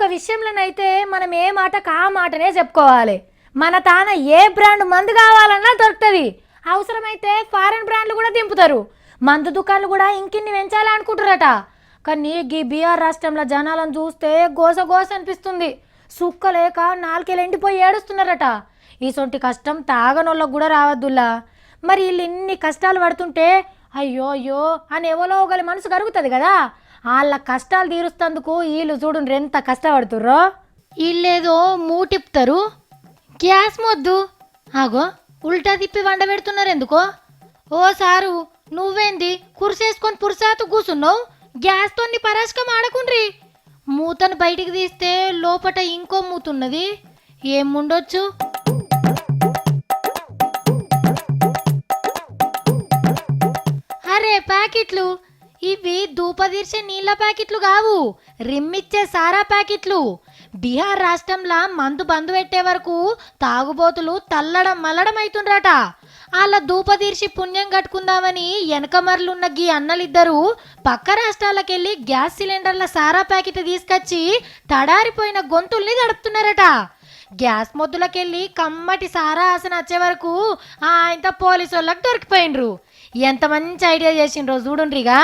ఒక విషయంలోనైతే మనం ఏ మాటకు ఆ మాటనే చెప్పుకోవాలి. మన తాన ఏ బ్రాండ్ మందు కావాలన్నా దొరుకుతుంది. అవసరమైతే ఫారెన్ బ్రాండ్లు కూడా దింపుతారు. మందు దుకాణాలు కూడా ఇంకిన్ని పెంచాలనుకుంటారట. కానీ ఈ బీహార్ రాష్ట్రంలో జనాలను చూస్తే గోస గోస అనిపిస్తుంది. సుక్క లేక నాలుకేళ్ళు ఎండిపోయి ఏడుస్తున్నారట. ఈసొంటి కష్టం తాగనోళ్ళకు కూడా రావద్దులా. మరి వీళ్ళు ఇన్ని కష్టాలు పడుతుంటే అయ్యో అయ్యో అని ఎవరో ఒకరి మనసు కరుగుతుంది కదా. వాళ్ళ కష్టాలు తీరుస్తందుకు వీళ్ళు చూడండి ఎంత కష్టపడుతుర్రో. వీళ్ళేదో మూటిపుతారు, గ్యాస్ మొద్దు ఆగో ఉల్టా తిప్పి వండ పెడుతున్నారు ఎందుకో. ఓ సారు నువ్వేంది కుర్సేసుకొని పురుసాతు కూసున్నావు? గ్యాస్తో పరాశకం ఆడకుండ్రి. మూతను బయటికి తీస్తే లోపట ఇంకో మూతున్నది. ఏముండొచ్చు? అరే ప్యాకెట్లు, ఇవి దూపదీర్చే నీళ్ళ ప్యాకెట్లు కావు, రిమ్మిచ్చే సారా ప్యాకెట్లు. బీహార్ రాష్ట్రంలో మందు బందు పెట్టే వరకు తాగుబోతులు తల్లడం మల్లడం అవుతుండ్రట. వాళ్ళ దూపదీర్చి పుణ్యం కట్టుకుందామని వెనకమర్లున్న గీ అన్నలిద్దరూ పక్క రాష్ట్రాలకెళ్ళి గ్యాస్ సిలిండర్ల సారా ప్యాకెట్ తీసుకొచ్చి తడారిపోయిన గొంతుల్ని తడుపుతున్నారట. గ్యాస్ మొద్దులకెళ్ళి కమ్మటి సారా ఆసన వచ్చే వరకు ఇంత పోలీసు వాళ్ళకి దొరికిపోయినరు. ఎంత మంచి ఐడియా చేసిండ్రో చూడుండ్రిగా.